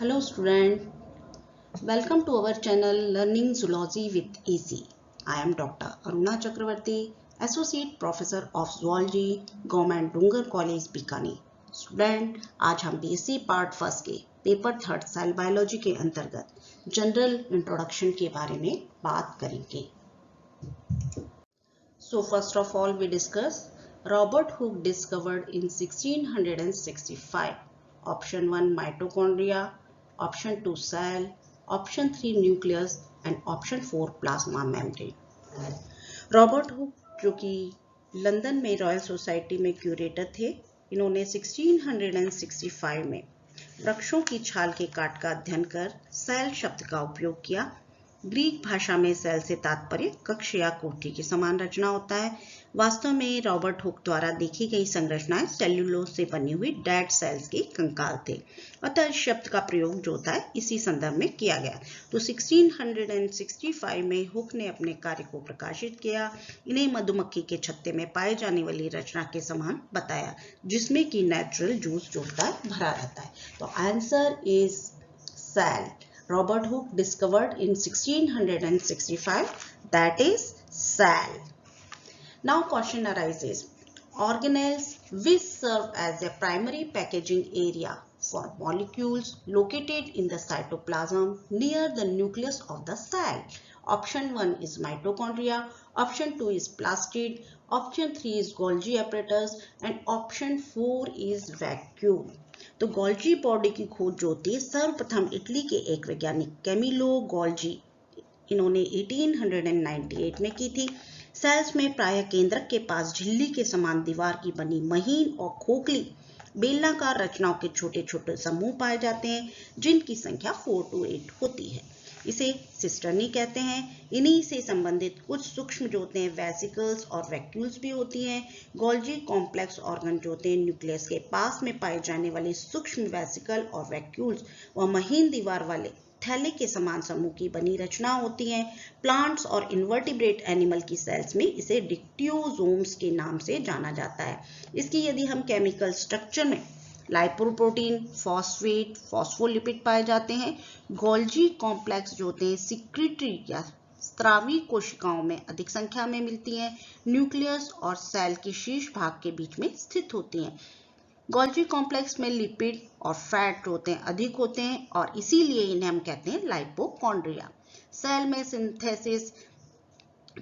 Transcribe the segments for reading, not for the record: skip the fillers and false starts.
Hello student, welcome to our channel Learning Zoology with AC. I am Dr. Aruna Chakravarti, Associate Professor of Zoology, Government Dungar College, Bikaner. Student आज हम BSc part first के paper third cell biology के अंतर्गत general introduction के बारे में बात करेंगे. So first of all we discuss Robert Hooke discovered in 1665. Option 1 mitochondria, option 2 cell, option 3 nucleus and option 4 plasma membrane. Robert Hooke जो कि लंदन में रॉयल सोसाइटी में क्यूरेटर थे, इन्होंने 1665 में वृक्षों की छाल के काट का अध्ययन कर सेल शब्द का उपयोग किया. ग्रीक भाषा में सेल से तात्पर्य कक्ष या कोठरी के समान रचना होता है. वास्तव में रॉबर्ट हुक द्वारा देखी गई संरचनाएं सेल्यूलोज से बनी हुई डेड सेल्स के कंकाल थे. अतः इस शब्द का प्रयोग जो होता है इसी संदर्भ में किया गया. तो 1665 में हुक ने अपने कार्य को प्रकाशित किया. इन्हें मधुमक्खी के छत्ते में पाए जाने वाली रचना के समान बताया, जिसमें कि नेचुरल जूस जो होता है भरा रहता है. तो answer is cell. Robert Hooke discovered in 1665, that is cell. Now question arises, organelles which serve as a primary packaging area for molecules located in the cytoplasm near the nucleus of the cell. Option 1 is mitochondria, option 2 is plastid, option 3 is Golgi apparatus and option 4 is vacuole. तो Golgi body की खोज जो होती है सर्वप्रथम Italy के एक वैज्ञानिक कैमिलो गोल्जी, इन्होंने 1898 में की थी. सेल्स में प्रायः केंद्रक के पास झिल्ली के समान दीवार की बनी महीन और खोखली बेलनाकार रचनाओं के छोटे छोटे समूह पाए जाते हैं, जिनकी संख्या 4 to 8 होती है. इसे सिस्टर्नी कहते हैं. इन्हीं से संबंधित कुछ सूक्ष्म जो होते हैं वेसिकल्स और वैक्यूल्स भी होती हैं. गोल्जी कॉम्प्लेक्स ऑर्गन जो होते हैं न्यूक्लियस के पास में पाए जाने वाले सूक्ष्म वेसिकल और वैक्यूल्स व महीन दीवार वाले थैले के समान समूह की बनी रचना होती हैं. प्लांट्स और इन्वर्टिब्रेट एनिमल की सेल्स में इसे डिक्टियोसोम्स के नाम से जाना जाता है. इसकी यदि हम केमिकल स्ट्रक्चर में लाइपोप्रोटीन, फॉस्फेट, फॉस्फोलिपिड पाए जाते हैं. गोल्जी कॉम्प्लेक्स जो होते हैं सिक्रीटरी या स्त्रावी कोशिकाओं में अधिक संख्या में मिलती हैं. न्यूक्लियस और सेल के शीर्ष भाग के बीच में स्थित होती हैं. गोल्जी कॉम्प्लेक्स में लिपिड और फैट होते हैं अधिक होते हैं और इसीलिए इन्हें हम कहते हैं लाइपोकॉन्ड्रिया. सेल में सिंथेसिस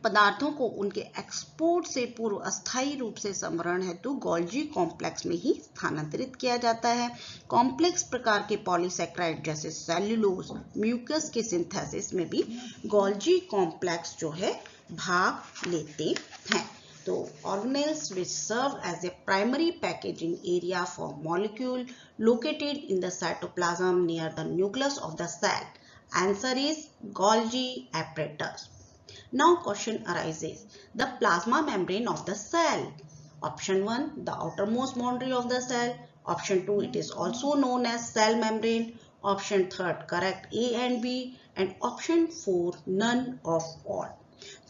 पदार्थों को उनके एक्सपोर्ट से पूर्व अस्थायी रूप से संवरण हेतु गोल्जी कॉम्प्लेक्स में ही स्थानांतरित किया जाता है. कॉम्प्लेक्स प्रकार के पॉलीसेक्राइड जैसे सेल्यूलोज, म्यूकस के सिंथेसिस में भी गोल्जी कॉम्प्लेक्स जो है भाग लेते हैं. तो organelles which serve as a primary packaging area for molecule located in the cytoplasm near the nucleus of the cell. Answer is Golgi apparatus. Now question arises, the plasma membrane of the cell. Option 1 the outermost boundary of the cell, option 2 it is also known as cell membrane, option 3 correct A and B and option 4 none of all.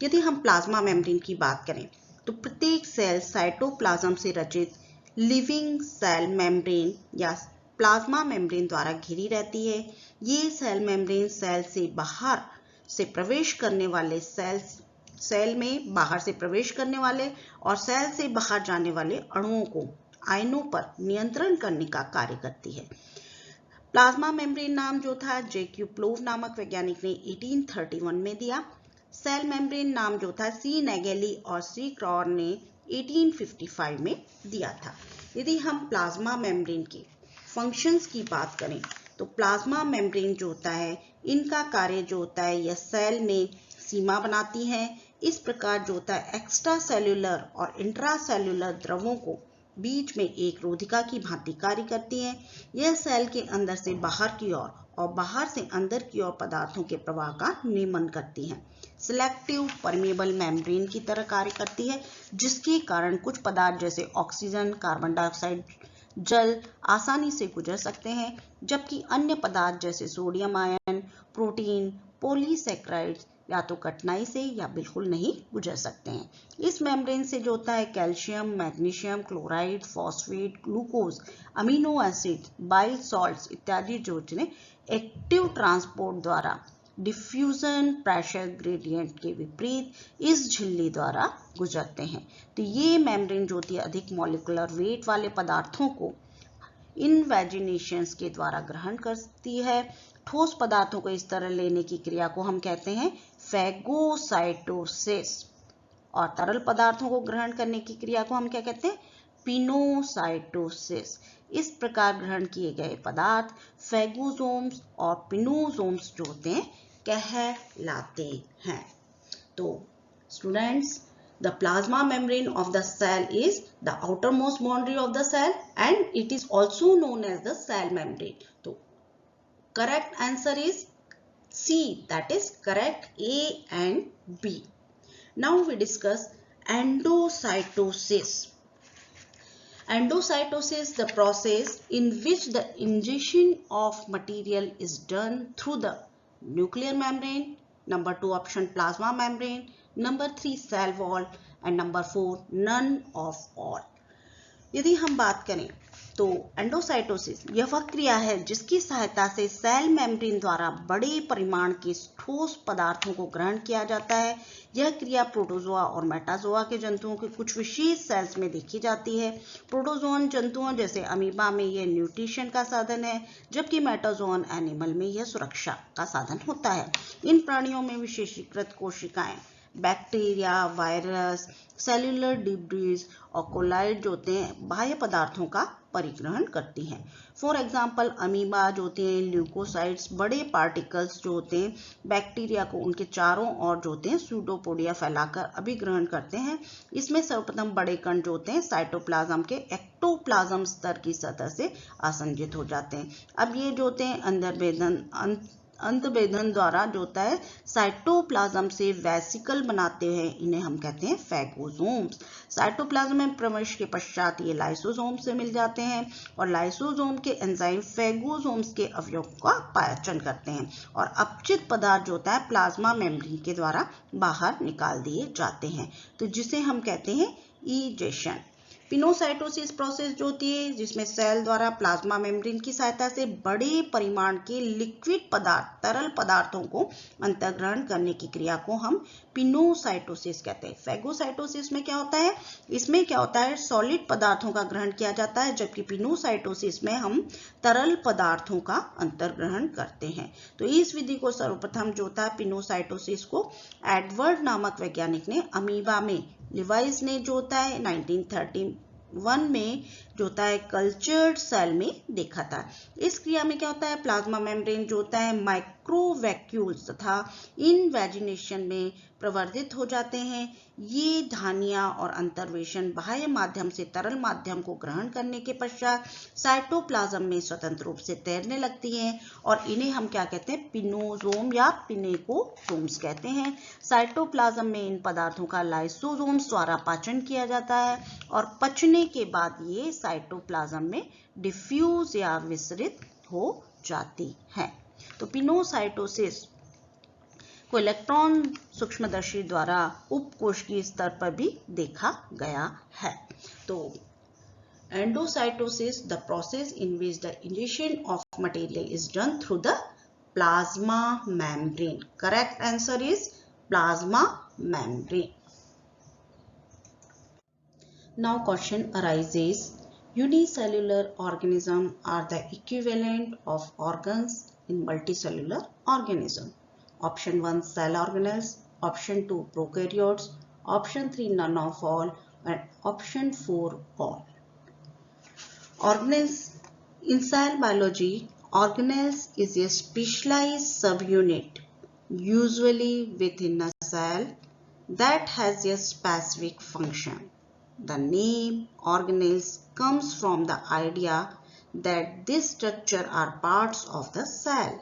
यदि हम plasma membrane की बात करें तो प्रत्येक cell cytoplasm से रचित living cell membrane या प्लाज्मा मेम्ब्रेन द्वारा घिरी रहती है. ये सेल मेम्ब्रेन सेल से बाहर से प्रवेश करने वाले सेल में बाहर से प्रवेश करने वाले और सेल से बाहर जाने वाले अणुओं को आयनों पर नियंत्रण करने का कार्य करती है. प्लाज्मा मेम्ब्रेन नाम जो था जेक्यू प्लोव नामक वैज्ञानिक ने 1831 में दिया. सेल मेम्ब्रेन नाम जो था सी नेगेली और सी क्रॉर ने 1855 में दिया था. यदि हम प्लाज्मा मेम्ब्रेन के फंक्शंस की बात करें तो प्लाज्मा मेम्ब्रेन जो होता है इनका कार्य जो होता है यह सेल में सीमा बनाती है. इस प्रकार जो होता है एक्स्ट्रा सेल्यूलर और इंट्रा सेल्यूलर द्रवों को बीच में एक रोधिका की भांति कार्य करती है. यह सेल के अंदर से बाहर की ओर और बाहर से अंदर की ओर पदार्थों के प्रवाह का नियमन करती है. सिलेक्टिव परमेबल मेम्ब्रेन की तरह कार्य करती है, जिसके कारण कुछ पदार्थ जैसे ऑक्सीजन, कार्बन डाइऑक्साइड, जल आसानी से गुजर सकते हैं, जबकि अन्य पदार्थ जैसे सोडियम आयन, प्रोटीन, पॉलीसेक्राइड्स या तो कठिनाई से या बिल्कुल नहीं गुजर सकते हैं। इस मेम्ब्रेन से जो होता है calcium, magnesium, chloride, phosphate, glucose, amino acid, bile salts इत्यादि जो एक्टिव ट्रांसपोर्ट द्वारा डिफ्यूजन प्रेशर ग्रेडियंट के विपरीत इस झिल्ली द्वारा गुजरते हैं। तो ये मेम्ब्रेन जो होती है अधिक मॉलिक्यूलर वेट वाले पदार्थों को इनवेजिनेशंस के द्वारा ग्रहण करती है। ठोस पदार्थों को इस तरह लेने की क्रिया को हम कहते हैं फैगोसाइटोसिस और तरल पदार्थों को ग्रहण करने की क्रिया को हम क्या कहते हैं, पिनोसाइटोसिस। इस प्रकार ग्रहण किए गए पदार्थ फैगोसोम्स और पिनोसोम्स जो होते हैं कहलाते हैं। तो students, the plasma membrane of the cell is the outermost boundary of the cell and it is also known as the cell membrane. So correct answer is C, that is correct A and B. Now we discuss endocytosis. Endocytosis, the process in which the ingestion of material is done through the nuclear membrane. Number 2 option plasma membrane. Number 3 cell wall and number 4 none of all. यदि हम बात करें तो endocytosis यह वह क्रिया है जिसकी सहायता से सेल मेम्ब्रेन द्वारा बड़े परिमाण के ठोस पदार्थों को ग्रहण किया जाता है। यह क्रिया प्रोटोजोआ और मेटाजोआ के जंतुओं के कुछ विशेष सेल्स में देखी जाती है। प्रोटोजोअन जंतुओं जैसे अमीबा में यह न्यूट्रिशन का साधन है, जबकि मेटाजोअन एनिमल में यह सुरक्षा का साधन होता है। इन प्राणियों में विशेषीकृत कोशिकाएं बैक्टीरिया, वायरस, सेल्यूलर डिब्रीज और कोलाइड जो होते हैं बाह्य पदार्थों का परिग्रहण करती हैं। फॉर एग्जाम्पल अमीबा जो होते हैं ल्यूकोसाइट्स बड़े पार्टिकल्स जो होते हैं बैक्टीरिया को उनके चारों ओर जो होते हैं सूडोपोडिया फैलाकर अभिग्रहण करते हैं। इसमें सर्वप्रथम बड़े कण जो होते हैं साइटोप्लाज्म के एक्टोप्लाज्म स्तर की सतह से आसंजित हो जाते हैं। अब ये जो होते हैं अंतभेदन द्वारा जो होता है साइटोप्लाज्म से वेसिकल बनाते हैं, इन्हें हम कहते हैं फैगोसोम्स। साइटोप्लाज्म में प्रवेश के पश्चात ये लाइसोसोम से मिल जाते हैं और लाइसोसोम के एंजाइम फैगोसोम्स के अवयव का पाचन करते हैं और अपचित पदार्थ जो होता है प्लाज्मा मेम्ब्रेन के द्वारा बाहर निकाल दिए जाते हैं, तो जिसे हम कहते हैं ईजेशन। पिनोसाइटोसिस प्रोसेस जो होती है जिसमें सेल द्वारा प्लाज्मा मेम्ब्रेन की सहायता से बड़े परिमाण के लिक्विड पदार्थ तरल पदार्थों को अंतर्ग्रहण करने की क्रिया को हम पिनोसाइटोसिस कहते हैं। फैगोसाइटोसिस में क्या होता है, इसमें क्या होता है सॉलिड पदार्थों का ग्रहण किया जाता है, जबकि पिनोसाइटोसिस में हम तरल पदार्थों का अंतर्ग्रहण करते हैं। तो इस विधि को सर्वप्रथम जो होता है पिनोसाइटोसिस को एडवर्ड नामक वैज्ञानिक ने अमीबा में, लिवाइस ने जो होता है 1931 में जो होता है कल्चर्ड सेल में देखा था। इस क्रिया में क्या होता है प्लाज्मा मेम्ब्रेन जो होता है माइक्रोवैक्यूल्स तथा इनवेजिनेशन में प्रवर्धित हो जाते हैं। ये धानियां और अंतर्वेशन बाह्य माध्यम से तरल माध्यम को ग्रहण करने के पश्चात साइटोप्लाज्म में स्वतंत्र रूप से तैरने लगती हैं और इन्हें हम क्या कहते हैं पिनोसोम या पिनेकोसोम्स कहते हैं। साइटोप्लाज्म में इन पदार्थों का लाइसोसोम्स द्वारा पाचन किया जाता है और पचने के बाद ये साइटोप्लाज्म में डिफ्यूज या विसरित हो जाती है। तो पिनोसाइटोसिस को इलेक्ट्रॉन सूक्ष्मदर्शी द्वारा उपकोशिकीय स्तर पर भी देखा गया है। तो endocytosis, the process in which the injection of material is done through the plasma membrane. Correct answer is plasma membrane. Now question arises, unicellular organisms are the equivalent of organs in multicellular organism. Option 1 cell organelles, option 2 prokaryotes, option 3 none of all and option 4 all. Organelles in cell biology, organelles is a specialized subunit usually within a cell that has a specific function. The name organelles comes from the idea that this structure are parts of the cell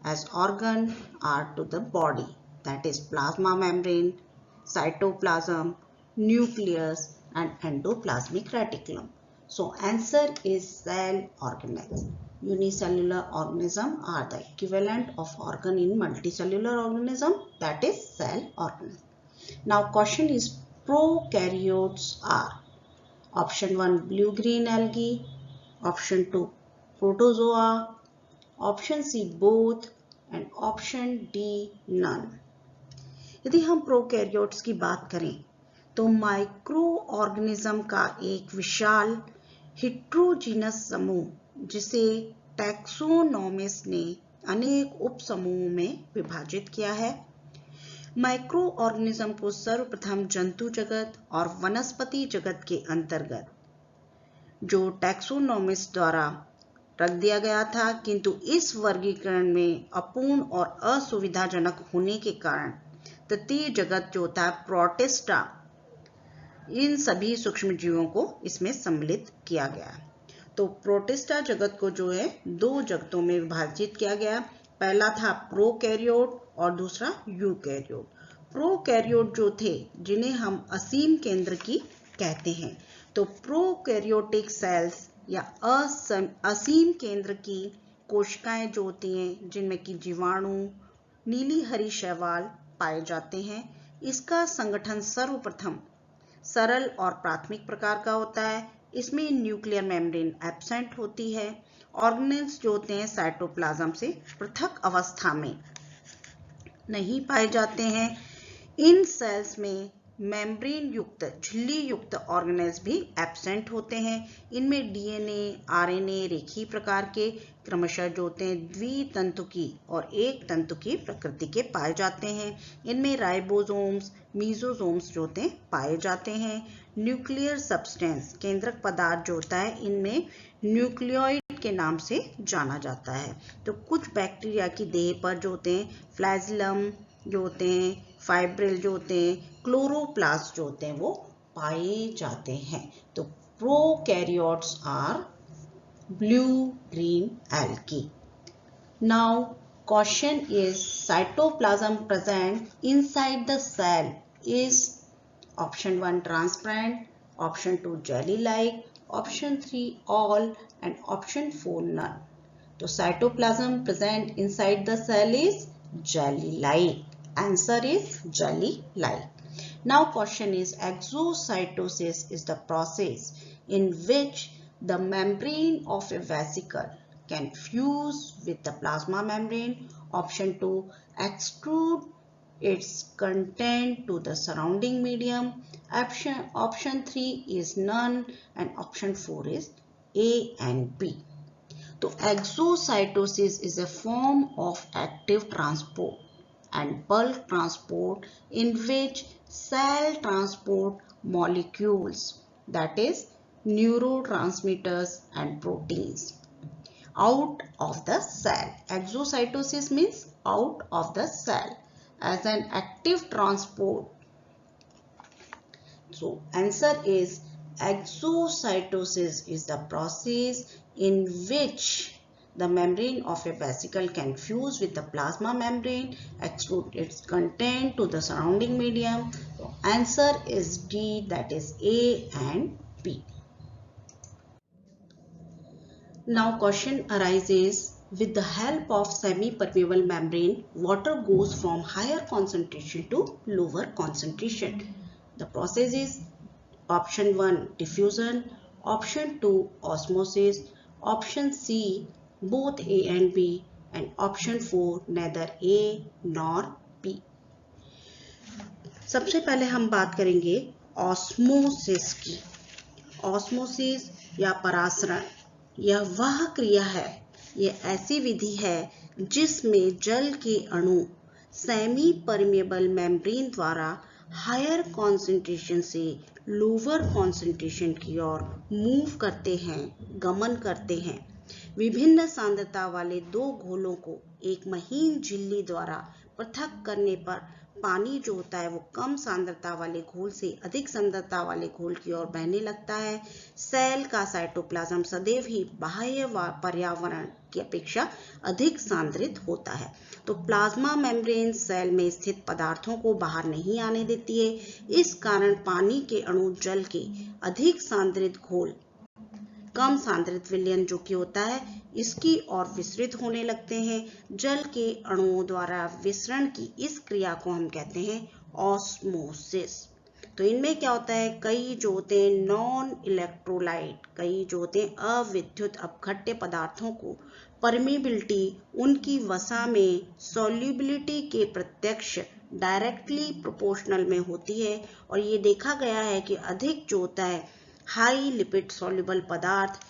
as organ are to the body, that is plasma membrane, cytoplasm, nucleus and endoplasmic reticulum. So answer is cell organelles. Unicellular organism are the equivalent of organ in multicellular organism, that is cell organ. Now question is prokaryotes are option 1 blue green algae, option 2 protozoa, option C both and option D none. यदि हम prokaryotes की बात करें तो micro organism का एक विशाल heterogeneous समूह जिसे टैक्सोनॉमिस्ट ने अनेक उपसमूहों में विभाजित किया है। माइक्रो ऑर्गेनिज्म को सर्वप्रथम जंतु जगत और वनस्पति जगत के अंतर्गत जो टैक्सोनॉमिस्ट द्वारा रख दिया गया था, किंतु इस वर्गीकरण में अपूर्ण और असुविधाजनक होने के कारण तृतीय जगत जो होता है प्रोटिस्टा, इन सभी सूक्ष्म जीवों को इसमें सम्मिलित किया गया। तो प्रोटिस्टा जगत को जो है दो जगतों में विभाजित किया गया। पहला था प्रोकैरियोट और दूसरा यूकैरियोट। प्रोकैरियोट जो थे जिन्हें हम असीम केंद्र की कहते हैं, तो प्रोकैरियोटिक सेल्स या असीम केंद्र की कोशिकाएं जो होती हैं जिनमें कि जीवाणु, नीली हरी शैवाल पाए जाते हैं। इसका संगठन सर्वप्रथम सरल और प्राथमिक प्रकार का होता है। इसमें न्यूक्लियर मेम्ब्रेन एब्सेंट होती है। ऑर्गेनेल्स जो होते हैं साइटोप्लाज्म से पृथक अवस्था में नहीं पाए जाते हैं। इन सेल्स में मेम्ब्रेन युक्त झिल्ली युक्त ऑर्गेनेल्स भी एब्सेंट होते हैं। इनमें डीएनए, आरएनए रेखीय प्रकार के क्रमशः जो होते हैं द्वितंतुकी और एक तंतुकी प्रकृति के पाए जाते हैं। इनमें राइबोसोम्स, मीसोसोम्स जो होते हैं पाए जाते हैं। न्यूक्लियर सब्सटेंस केंद्रक पदार्थ जो होता है इनमें न्यूक्लियोइड के नाम से जाना जाता है। तो कुछ बैक्टीरिया की देह पर जो होते हैं फ्लैजिलम जो होते हैं, फाइब्रिल जो होते हैं, क्लोरोप्लास्ट जो होते हैं वो पाए जाते हैं। तो prokaryotes are blue green algae. Now question is cytoplasm present inside the cell is option 1 transparent, option 2 jelly like, option 3 all and option 4 none. So cytoplasm present inside the cell is jelly like. Answer is jelly like. Now question is exocytosis is the process in which the membrane of a vesicle can fuse with the plasma membrane. Option 2 extrude its content to the surrounding medium. Option 3 is none and option 4 is A and B. So exocytosis is a form of active transport and bulk transport in which cell transport molecules, that is neurotransmitters and proteins, out of the cell. Exocytosis means out of the cell as an active transport. So answer is exocytosis is the process in which the membrane of a vesicle can fuse with the plasma membrane, extrude its content to the surrounding medium. So answer is D, that is A and B. Now question arises, with the help of semi-permeable membrane, water goes from higher concentration to lower concentration. The process is option 1 diffusion, option 2 osmosis, option C both A and B and option 4 neither A nor B. सबसे पहले हम बात करेंगे osmosis की। Osmosis या परासरण यह वह क्रिया है, यह ऐसी विधि है जिसमें जल के अणु सेमी परमेबल मेम्ब्रेन द्वारा हायर कॉन्सेंट्रेशन से लोअर कॉन्सेंट्रेशन की ओर मूव करते हैं, गमन करते हैं। विभिन्न सांद्रता वाले दो घोलों को एक महीन झिल्ली द्वारा पृथक करने पर पानी जो होता है वो कम सांद्रता वाले घोल से अधिक सांद्रता वाले घोल की ओर बहने लगता है। सेल का साइटोप्लाज्म सदैव ही बाह्य पर्यावरण की अपेक्षा अधिक सांद्रित होता है। तो प्लाज्मा मेम्ब्रेन सेल में स्थित पदार्थों को बाहर नहीं आने देती है। इस कारण पानी के अणु जल के अधिक सांद्रित घोल कम सांद्रित विलयन जो कि होता है इसकी ओर विसरित होने लगते हैं। जल के अणुओं द्वारा विसरण की इस क्रिया को हम कहते हैं ऑस्मोसिस। तो इनमें क्या होता है, कई जो होते हैं नॉन इलेक्ट्रोलाइट, कई जो होते हैं अविद्युत अपघट्य पदार्थों को परमीबिलिटी उनकी वसा में सॉल्युबिलिटी के प्रत्यक्ष डायरेक्टली प्रोपोर्शनल में होती है। और ये देखा गया है कि अधिक जो होता है हाई लिपिड सॉल्युबल पदार्थ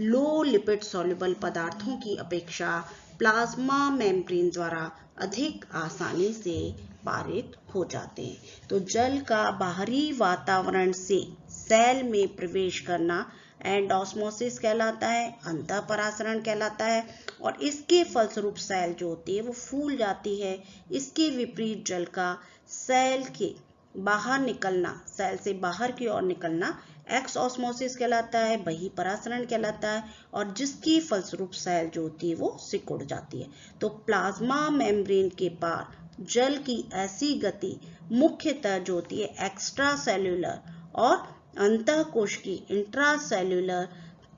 लो लिपिड सॉल्युबल पदार्थों की अपेक्षा प्लाज्मा मेम्ब्रेन द्वारा अधिक आसानी से पारित हो जाते हैं। तो जल का बाहरी वातावरण से सेल में प्रवेश करना एंडोस्मोसिस कहलाता है, अंतःपरासरण कहलाता है। और इसके फलस्वरूप सेल जो होती है वो फूल जाती है। इसके विपरीत जल का सेल के बाहर निकलना, सेल से बाहर की ओर निकलना एक्सऑस्मोसिस कहलाता है, बहिःपरासरण कहलाता है। और जिसकी फलस्वरूप सेल जो होती है वो सिकुड़ जाती है। तो प्लाज्मा मेम्ब्रेन के पार जल की ऐसी गति मुख्यतः जो होती है एक्स्ट्रा सेल्यूलर और अंतःकोश की इंट्रासेल्यूलर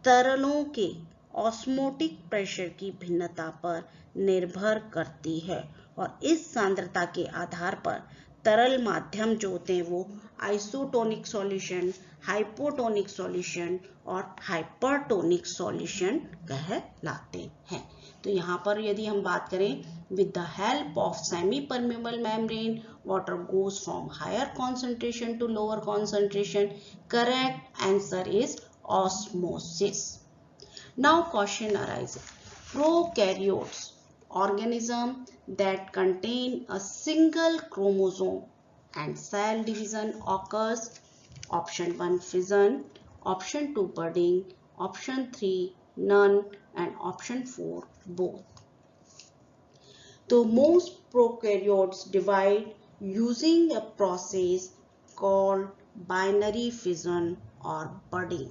तरलों के ऑस्मोटिक प्रेशर की भिन्नता पर निर्भर करती है। और इस सांद्रता के आधार पर तरल माध्यम जो होते हैं वो आइसोटोनिक सॉल्यूशन, हाइपोटोनिक सॉल्यूशन और हाइपरटोनिक सॉल्यूशन कहलाते हैं। तो यहाँ पर यदि हम बात करें, with the help of semi-permeable membrane, water goes from higher concentration to lower concentration. Correct answer is osmosis. Now question arises. Prokaryotes, organism that contain a single chromosome and cell division occurs. Option 1 fission, option 2 budding, option 3 none and option 4 both. So most prokaryotes divide using a process called binary fission or budding.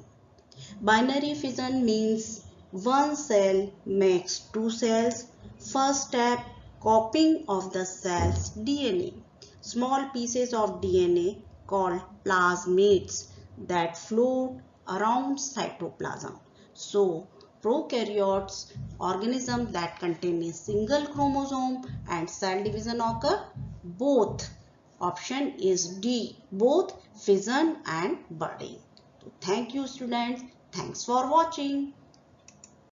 Binary fission means one cell makes two cells. First step, copying of the cell's DNA. Small pieces of DNA called plasmids that float around cytoplasm. So prokaryotes, organisms that contain a single chromosome and cell division occur both. Option is D, both fission and budding. So thank you students. Thanks for watching.